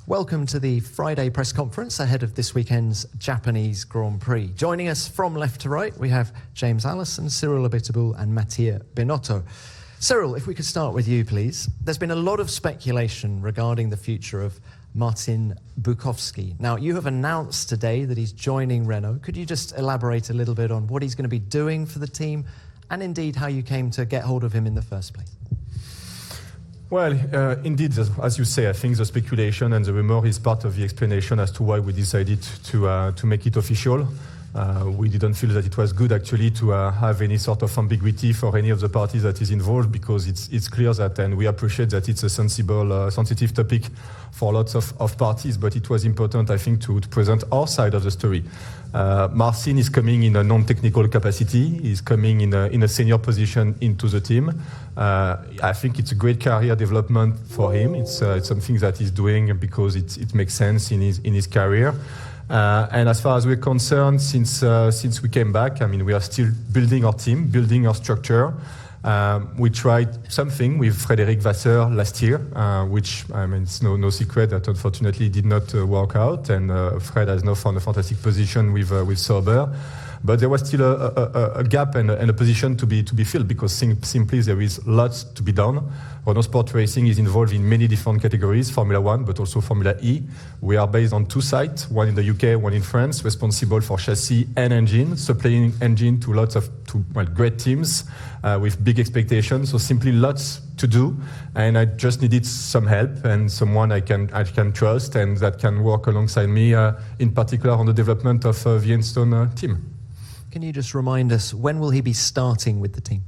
Welcome to the Friday press conference ahead of this weekend's Japanese Grand Prix. Joining us from left to right, we have James Allison, Cyril Abiteboul and Mattia Binotto. Cyril, if we could start with you, please. There's been a lot of speculation regarding the future of Martin Bukovski. Now, you have announced today that he's joining Renault. Could you just elaborate a little bit on what he's going to be doing for the team and indeed how you came to get hold of him in the first place? Well, indeed, as you say, I think the speculation and the rumor is part of the explanation as to why we decided to make it official. We didn't feel that it was good actually to have any sort of ambiguity for any of the parties that is involved, because it's clear that, and we appreciate that it's a sensitive topic for lots of parties, but it was important, I think, to present our side of the story. Marcin is coming in a non-technical capacity. He's coming in a senior position into the team. I think it's a great career development for him. It's something that he's doing because it makes sense in his career. And as far as we're concerned, since we came back, I mean, we are still building our team, building our structure. We tried something with Frédéric Vasseur last year, which, I mean, it's no secret that unfortunately did not work out. And Fred has now found a fantastic position with Sauber. But there was still a gap and a position to be filled, because simply there is lots to be done. Renault Sport Racing is involved in many different categories, Formula One, but also Formula E. We are based on two sites, one in the UK, one in France, responsible for chassis and engine, supplying engine to lots of great teams with big expectations. So simply lots to do, and I just needed some help and someone I can trust and that can work alongside me, in particular on the development of the Enstone team. Can you just remind us, when will he be starting with the team?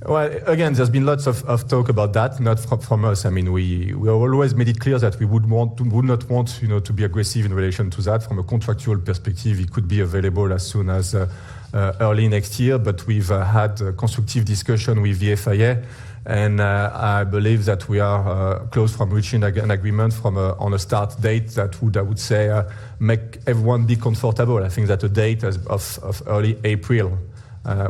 Well, again, there's been lots of talk about that, not from us. I mean, we always made it clear that we would not want to be aggressive in relation to that. From a contractual perspective, it could be available as soon as early next year, but we've had a constructive discussion with the FIA, and I believe that we are close from reaching an agreement on a start date that would, I would say, make everyone be comfortable. I think that a date of early April,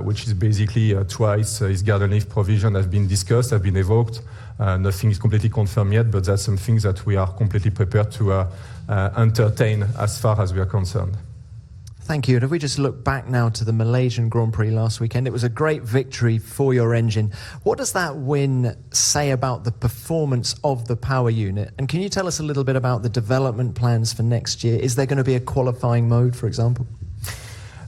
which is basically twice his garden leave provision, have been discussed, have been evoked. Nothing is completely confirmed yet, but that's something that we are completely prepared to entertain as far as we are concerned. Thank you. And if we just look back now to the Malaysian Grand Prix last weekend, it was a great victory for your engine. What does that win say about the performance of the power unit? And can you tell us a little bit about the development plans for next year? Is there going to be a qualifying mode, for example?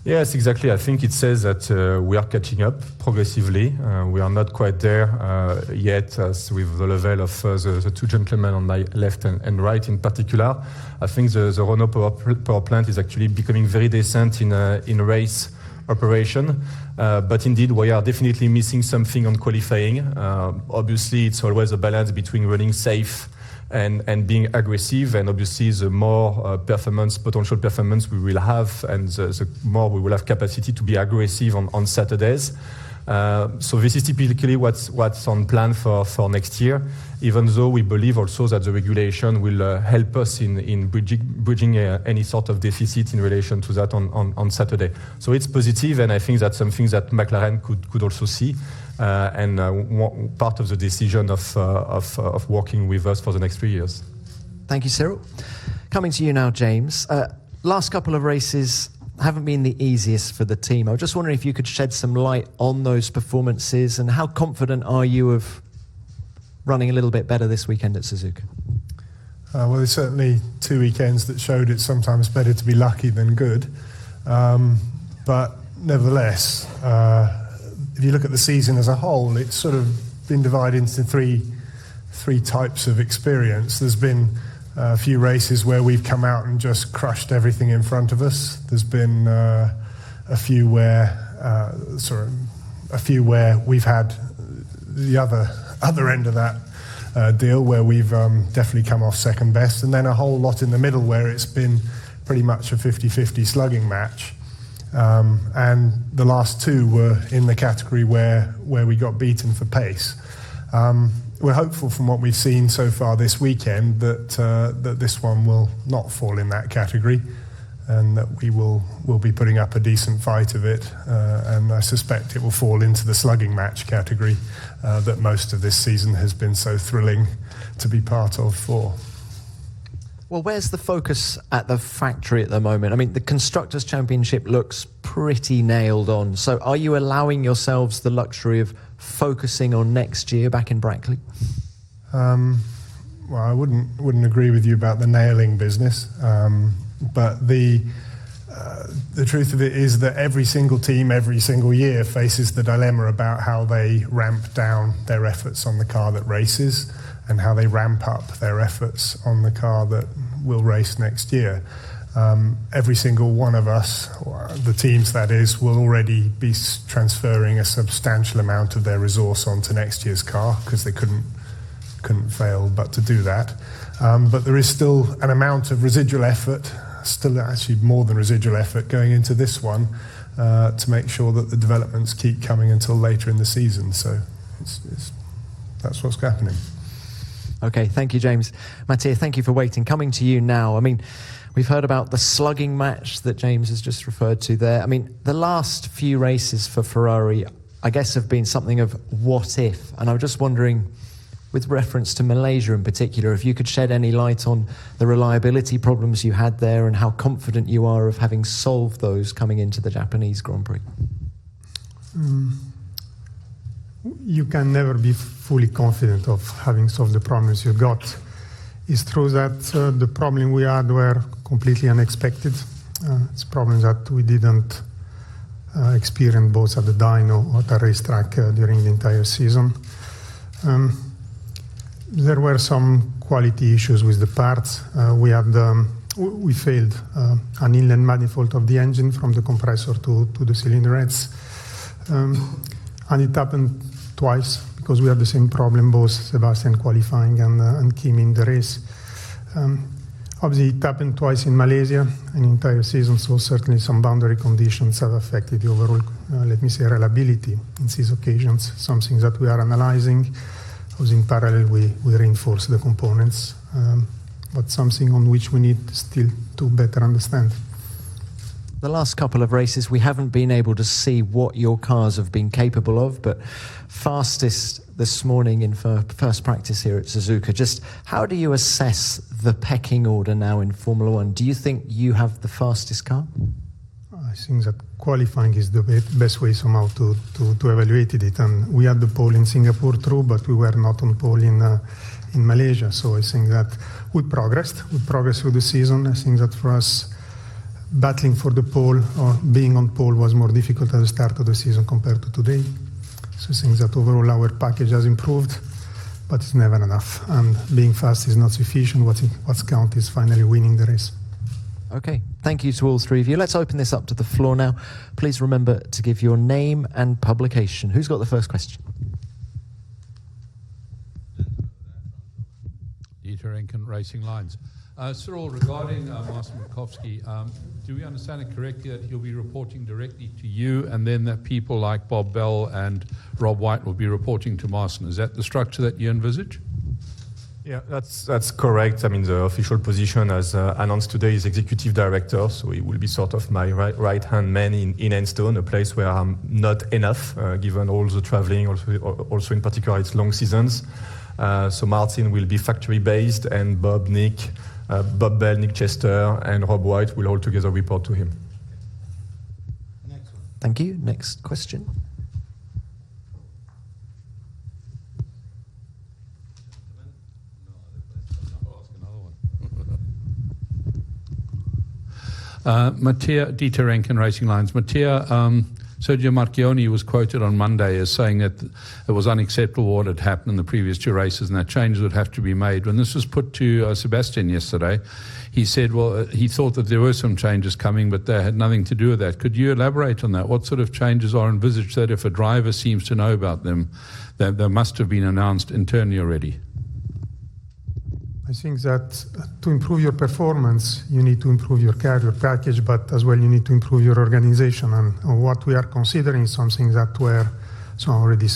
Yes, exactly. I think it says that we are catching up progressively. We are not quite there yet, as with the level of the two gentlemen on my left and right in particular. I think the Renault power plant is actually becoming very decent in race operation. But indeed, we are definitely missing something on qualifying. Obviously, it's always a balance between running safe and being aggressive, and obviously the more potential performance we will have, and the more we will have capacity to be aggressive on Saturdays. So this is typically what's on plan for next year, even though we believe also that the regulation will help us in bridging any sort of deficit in relation to that on Saturday. So it's positive, and I think that's something that McLaren could also see, and part of the decision of working with us for the next 3 years. Thank you, Cyril. Coming to you now, James. Last couple of races haven't been the easiest for the team. I was just wondering if you could shed some light on those performances, and how confident are you of running a little bit better this weekend at Suzuka? Well, there's certainly 2 weekends that showed it's sometimes better to be lucky than good. But nevertheless, if you look at the season as a whole, it's sort of been divided into three types of experience. There's been a few races where we've come out and just crushed everything in front of us. There's been a few where we've had the other end of that deal, where we've definitely come off second best, and then a whole lot in the middle where it's been pretty much a 50-50 slugging match. And the last 2 were in the category where we got beaten for pace. We're hopeful from what we've seen so far this weekend that this one will not fall in that category, and that we'll be putting up a decent fight of it. And I suspect it will fall into the slugging match category that most of this season has been so thrilling to be part of for. Well, where's the focus at the factory at the moment? I mean, the Constructors' Championship looks pretty nailed on. So are you allowing yourselves the luxury of focusing on next year back in Brackley? Well, I wouldn't agree with you about the nailing business, but the truth of it is that every single team, every single year, faces the dilemma about how they ramp down their efforts on the car that races and how they ramp up their efforts on the car that will race next year. Every single one of us, the teams that is, will already be transferring a substantial amount of their resource onto next year's car because they couldn't fail but to do that. But there is still an amount of residual effort, still actually more than residual effort, going into this one to make sure that the developments keep coming until later in the season. So that's what's happening. Okay, thank you, James. Mattia, thank you for waiting. Coming to you now. I mean, we've heard about the slugging match that James has just referred to there. I mean, the last few races for Ferrari, I guess, have been something of what if. And I'm just wondering, with reference to Malaysia in particular, if you could shed any light on the reliability problems you had there and how confident you are of having solved those coming into the Japanese Grand Prix. You can never be fully confident of having solved the problems you got. It's true that the problem we had were completely unexpected. It's problems that we didn't experience both at the dyno or at the racetrack during the entire season. There were some quality issues with the parts. We failed an inlet manifold of the engine from the compressor to the cylinder heads. And it happened twice because we had the same problem, both Sebastian qualifying and Kim in the race. Obviously, it happened twice in Malaysia, an entire season, so certainly some boundary conditions have affected the overall, reliability in these occasions, something that we are analyzing. Because in parallel, we reinforce the components, but something on which we need still to better understand. The last couple of races, we haven't been able to see what your cars have been capable of, but fastest this morning in first practice here at Suzuka. Just how do you assess the pecking order now in Formula One? Do you think you have the fastest car? I think that qualifying is the best way somehow to evaluate it. And we had the pole in Singapore, true, but we were not on pole in Malaysia. So I think that we progressed through the season. I think that for us, battling for the pole or being on pole was more difficult at the start of the season compared to today. So I think that overall our package has improved, but it's never enough. And being fast is not sufficient. What's count is finally winning the race. Okay, thank you to all three of you. Let's open this up to the floor now. Please remember to give your name and publication. Who's got the first question? Dieter Enken, Racing Lines. Cyril, regarding Marcin Markowski, do we understand it correctly that he'll be reporting directly to you and then that people like Bob Bell and Rob White will be reporting to Marcin? Is that the structure that you envisage? Yeah, that's correct. I mean, the official position, as announced today, is executive director, so he will be sort of my right-hand man in Enstone, a place where I'm not enough, given all the traveling, also in particular its long seasons. So Martin will be factory-based, and Bob Bell, Nick Chester, and Rob White will all together report to him. Next one. Thank you. Next question. Mattia, Dieter Enken, Racing Lines. Mattia, Sergio Marchionne was quoted on Monday as saying that it was unacceptable what had happened in the previous two races and that changes would have to be made. When this was put to Sebastian yesterday, he said, well, he thought that there were some changes coming, but they had nothing to do with that. Could you elaborate on that? What sort of changes are envisaged that if a driver seems to know about them, that they must have been announced internally already? I think that to improve your performance, you need to improve your car, your package, but as well you need to improve your organization. And what we are considering, something that were already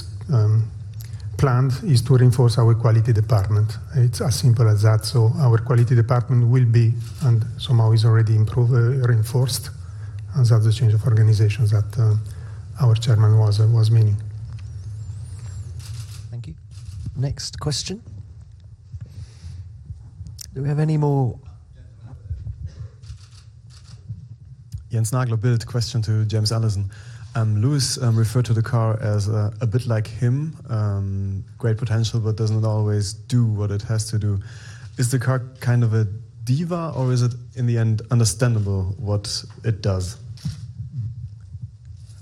planned, is to reinforce our quality department. It's as simple as that. So our quality department will be, and somehow is already reinforced. And that's the change of organizations that our chairman was meaning. Thank you. Next question. Do we have any more Jens Nagler, Bild. Question to James Allison. Lewis referred to the car as a bit like him, great potential, but doesn't always do what it has to do. Is the car kind of a diva, or is it in the end understandable what it does?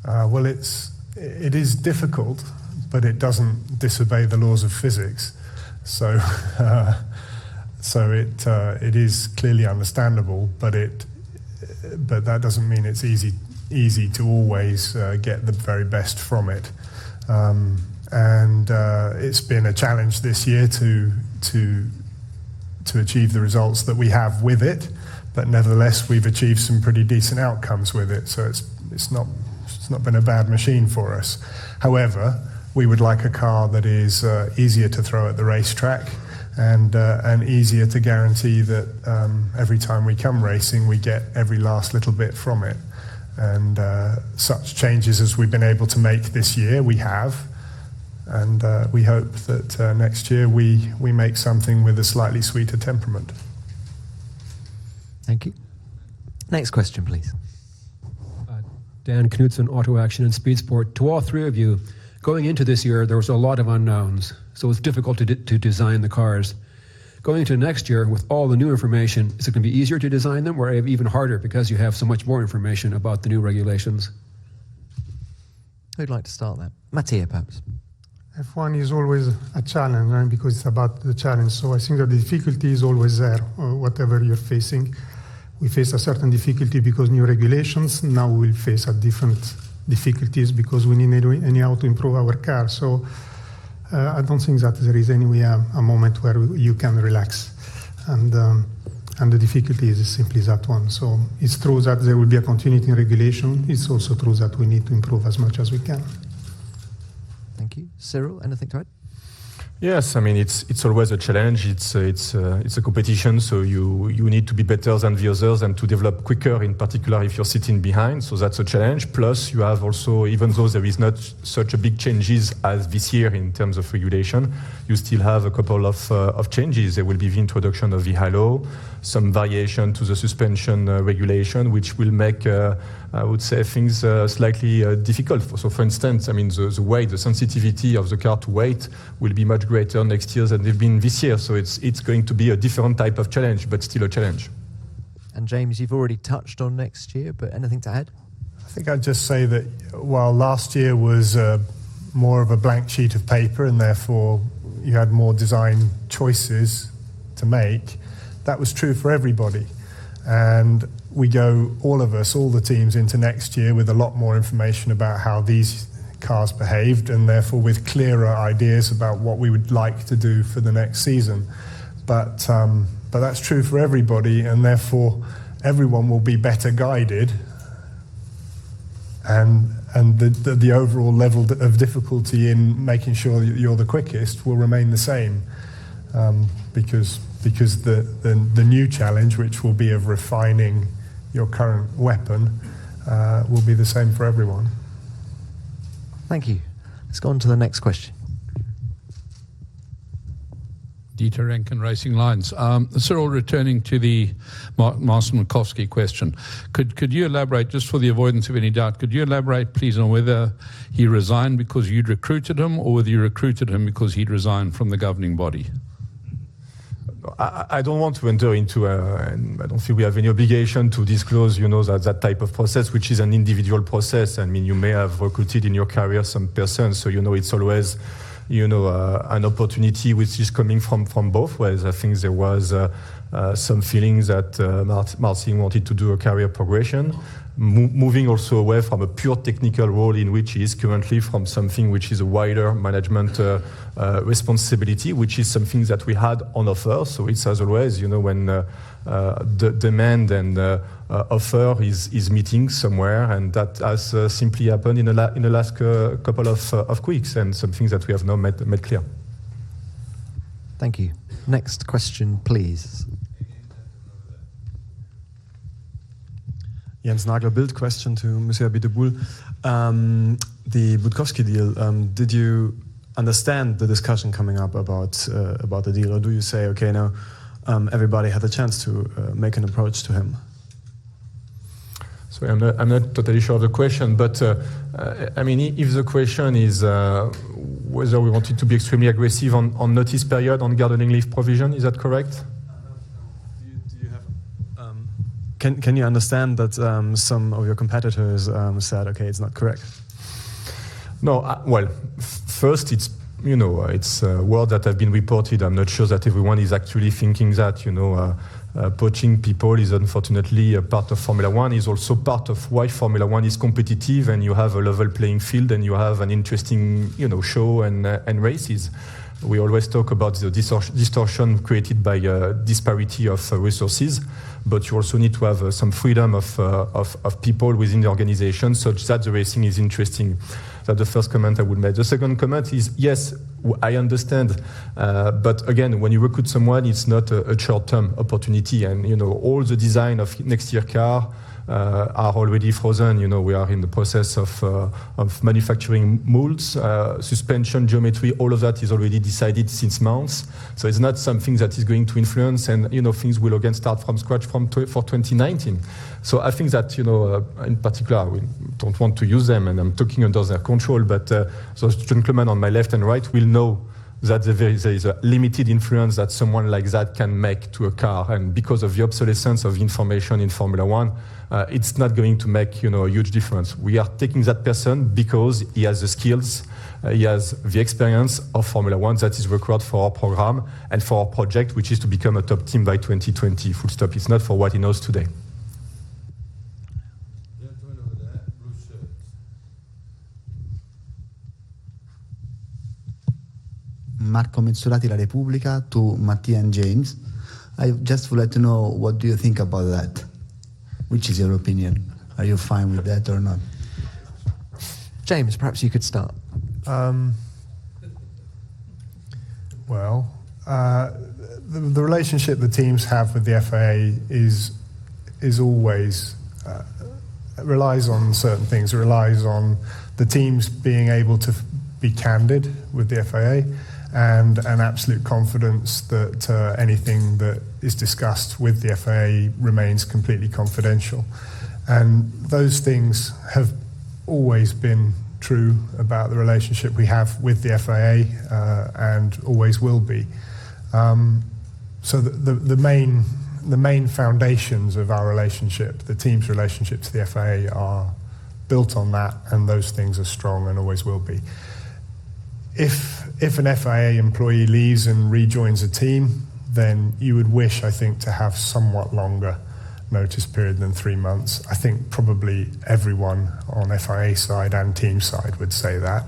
Well, it is difficult, but it doesn't disobey the laws of physics. So, it is clearly understandable, but that doesn't mean it's easy to always get the very best from it. And it's been a challenge this year to achieve the results that we have with it, but nevertheless we've achieved some pretty decent outcomes with it. So it's not been a bad machine for us. However, we would like a car that is easier to throw at the racetrack and easier to guarantee that every time we come racing we get every last little bit from it. And such changes as we've been able to make this year, we have. And we hope that next year we make something with a slightly sweeter temperament. Thank you. Next question, please. Dan Knudsen, Auto Action and Speed Sport. To all three of you, going into this year, there was a lot of unknowns, so it's difficult to design the cars. Going into next year with all the new information, is it going to be easier to design them, or even harder because you have so much more information about the new regulations? Who'd like to start that? Mattia, perhaps. F1 is always a challenge, right? Because it's about the challenge. So I think that the difficulty is always there, whatever you're facing. We face a certain difficulty because new regulations. Now we'll face a different difficulties because we need anyhow to improve our car. So I don't think that there is anyway a moment where you can relax. And the difficulty is simply that one. So it's true that there will be a continuity in regulation. It's also true that we need to improve as much as we can. Thank you. Cyril, anything to add? Yes, I mean it's always a challenge. It's a competition, so you need to be better than the others and to develop quicker. In particular, if you're sitting behind, so that's a challenge. Plus, you have also, even though there is not such a big changes as this year in terms of regulation, you still have a couple of changes. There will be the introduction of the halo, some variation to the suspension regulation, which will make I would say things slightly difficult. So, for instance, I mean the weight, the sensitivity of the car to weight will be much greater next year than they've been this year. So it's going to be a different type of challenge, but still a challenge. And James, you've already touched on next year, but anything to add? I think I'd just say that while last year was more of a blank sheet of paper and therefore you had more design choices to make, that was true for everybody. And we go, all of us, all the teams, into next year with a lot more information about how these cars behaved and therefore with clearer ideas about what we would like to do for the next season. But that's true for everybody, and therefore everyone will be better guided, and the overall level of difficulty in making sure you're the quickest will remain the same, because the new challenge, which will be of refining your current weapon, will be the same for everyone. Thank you. Let's go on to the next question. Dieter Renken, Racing Lines. Cyril, returning to the Marcin Markowski question, could you elaborate, just for the avoidance of any doubt, could you elaborate please on whether he resigned because you'd recruited him or whether you recruited him because he'd resigned from the governing body? I don't want to enter into, and I don't feel we have any obligation to disclose, that type of process, which is an individual process. I mean, you may have recruited in your career some person, so it's always, an opportunity which is coming from both ways. I think there was some feelings that Marcin wanted to do a career progression, moving also away from a pure technical role in which he is currently, from something which is a wider management responsibility, which is something that we had on offer. So it's as always, when the demand and offer is meeting somewhere, and that has simply happened in the last couple of weeks, and some things that we have now made clear. Thank you. Next question, please. Jens Nagler, Bild. Question to Monsieur Abiteboul. The Budkowski deal, did you understand the discussion coming up about the deal, or do you say, okay, now everybody had a chance to make an approach to him? So I'm not totally sure of the question, but I mean, if the question is whether we wanted to be extremely aggressive on notice period on gardening leave provision, is that correct? Can you understand that some of your competitors said, okay, it's not correct? No, well, first it's words that have been reported. I'm not sure that everyone is actually thinking that, poaching people is unfortunately a part of Formula One, is also part of why Formula One is competitive and you have a level playing field and you have an interesting, show and races. We always talk about the distortion created by disparity of resources, but you also need to have some freedom of people within the organization such that the racing is interesting. That's the first comment I would make. The second comment is, yes, I understand, but again, when you recruit someone, it's not a short-term opportunity, and all the design of next year car are already frozen. We are in the process of manufacturing molds, suspension, geometry, all of that is already decided since months. So it's not something that is going to influence, and things will again start from scratch for 2019. So I think that in particular, we don't want to use them, and I'm talking under their control. But those gentlemen on my left and right will know that there is a limited influence that someone like that can make to a car, and because of the obsolescence of information in Formula One, it's not going to make a huge difference. We are taking that person because he has the skills, he has the experience of Formula One that is required for our program and for our project, which is to become a top team by 2020. Full stop. It's not for what he knows today. Marco Mezzolati, La Repubblica, to Mattia and James. I just would like to know, what do you think about that? Which is your opinion? Are you fine with that or not? James, perhaps you could start. The relationship the teams have with the FAA is always relies on certain things. It relies on the teams being able to be candid with the FAA and an absolute confidence that anything that is discussed with the FAA remains completely confidential. And those things have always been true about the relationship we have with the FAA and always will be. So the main foundations of our relationship, the team's relationship to the FAA, are built on that, and those things are strong and always will be. If an FAA employee leaves and rejoins a team, then you would wish, I think, to have somewhat longer notice period than 3 months. I think probably everyone on FIA side and team side would say that.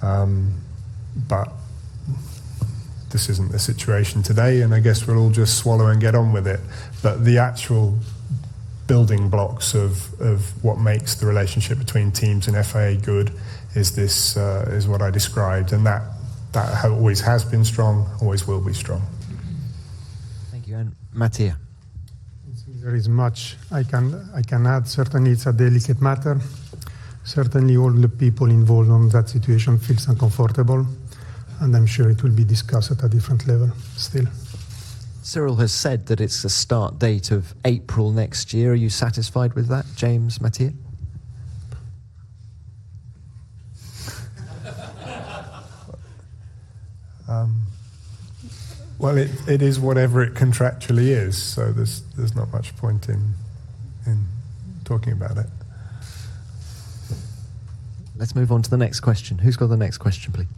But this isn't the situation today, and I guess we'll all just swallow and get on with it. But the actual building blocks of what makes the relationship between teams and FAA good is what I described, and that always has been strong, always will be strong. Thank you. And Mattia. There is much I can add. Certainly, it's a delicate matter. Certainly, all the people involved in that situation feels uncomfortable, and I'm sure it will be discussed at a different level still. Cyril has said that it's a start date of April next year. Are you satisfied with that, James, Mattia? Well, it is whatever it contractually is, so there's not much point in talking about it. Let's move on to the next question. Who's got the next question, please?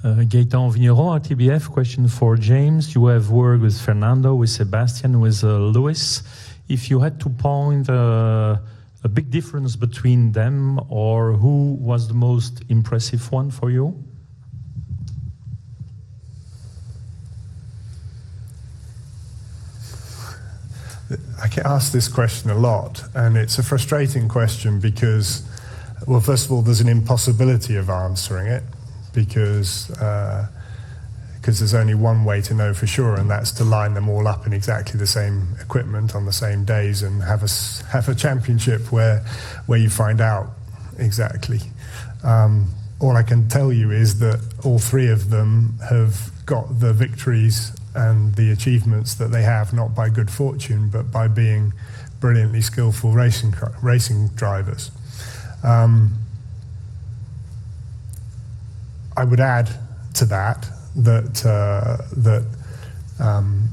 Gaëtan Vigneron, RTBF. Question for James. You have worked with Fernando, with Sebastian, with Lewis. If you had to point a big difference between them, or who was the most impressive one for you? I get asked this question a lot, and it's a frustrating question because, well, first of all, there's an impossibility of answering it because there's only one way to know for sure, and that's to line them all up in exactly the same equipment on the same days and have a championship where you find out exactly. all I can tell you is that all three of them have got the victories and the achievements that they have not by good fortune but by being brilliantly skillful racing drivers. I would add to that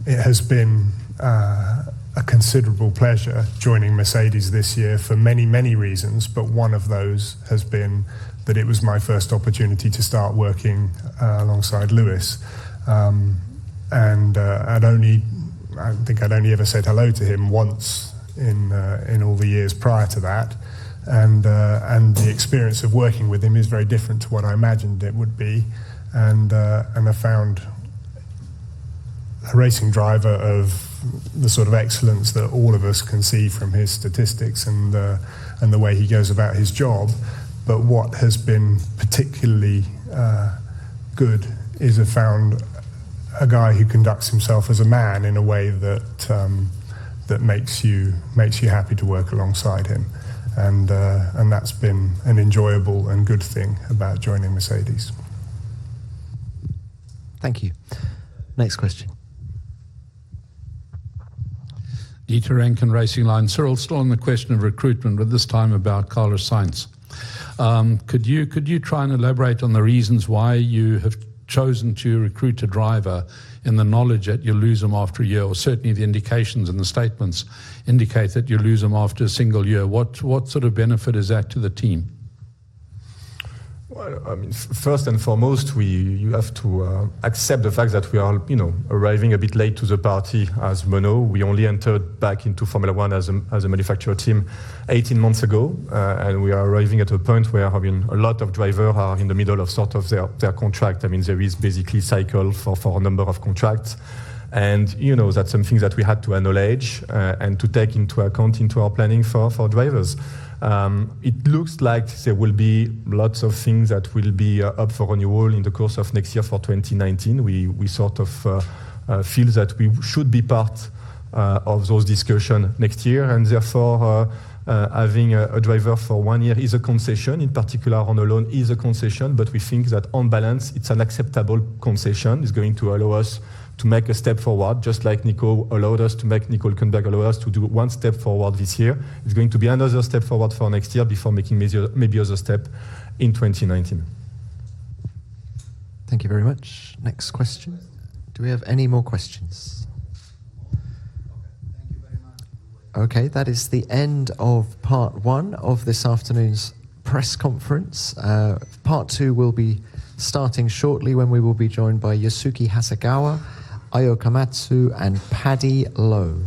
it has been a considerable pleasure joining Mercedes this year for many, many reasons, but one of those has been that it was my first opportunity to start working alongside Lewis. And I think I'd only ever said hello to him once in all the years prior to that. And the experience of working with him is very different to what I imagined it would be. And I found a racing driver of the sort of excellence that all of us can see from his statistics and the way he goes about his job. But what has been particularly good is I found a guy who conducts himself as a man in a way that that makes you happy to work alongside him, and that's been an enjoyable and good thing about joining Mercedes. Thank you. Next question. Dieter Rankin, Racing Line. Cyril, still on the question of recruitment, but this time about Carlos Sainz. Could you try and elaborate on the reasons why you have chosen to recruit a driver in the knowledge that you'll lose him after a year, or certainly the indications and the statements indicate that you lose him after a single year? What sort of benefit is that to the team? Well, I mean, first and foremost, you have to accept the fact that we are, arriving a bit late to the party as Renault. We only entered back into Formula One as a manufacturer team 18 months ago, and we are arriving at a point where, a lot of drivers are in the middle of sort of their contract. I mean, there is basically cycle for a number of contracts. And, that's something that we had to acknowledge and to take into account into our planning for drivers. It looks like there will be lots of things that will be up for renewal in the course of next year for 2019. We sort of feel that we should be part of those discussions next year, and therefore having a driver for 1 year is a concession. In particular, on a loan is a concession, but we think that on balance it's an acceptable concession. It's going to allow us to make a step forward, just like Nico allowed us to make, Nico Hülkenberg allowed us to do one step forward this year. It's going to be another step forward for next year before making maybe other step in 2019. Thank you very much. Next question. Do we have any more questions? Okay, that is the end of part one of this afternoon's press conference. Part two will be starting shortly, when we will be joined by Yasuki Hasegawa, Ayo Komatsu and Paddy Lowe.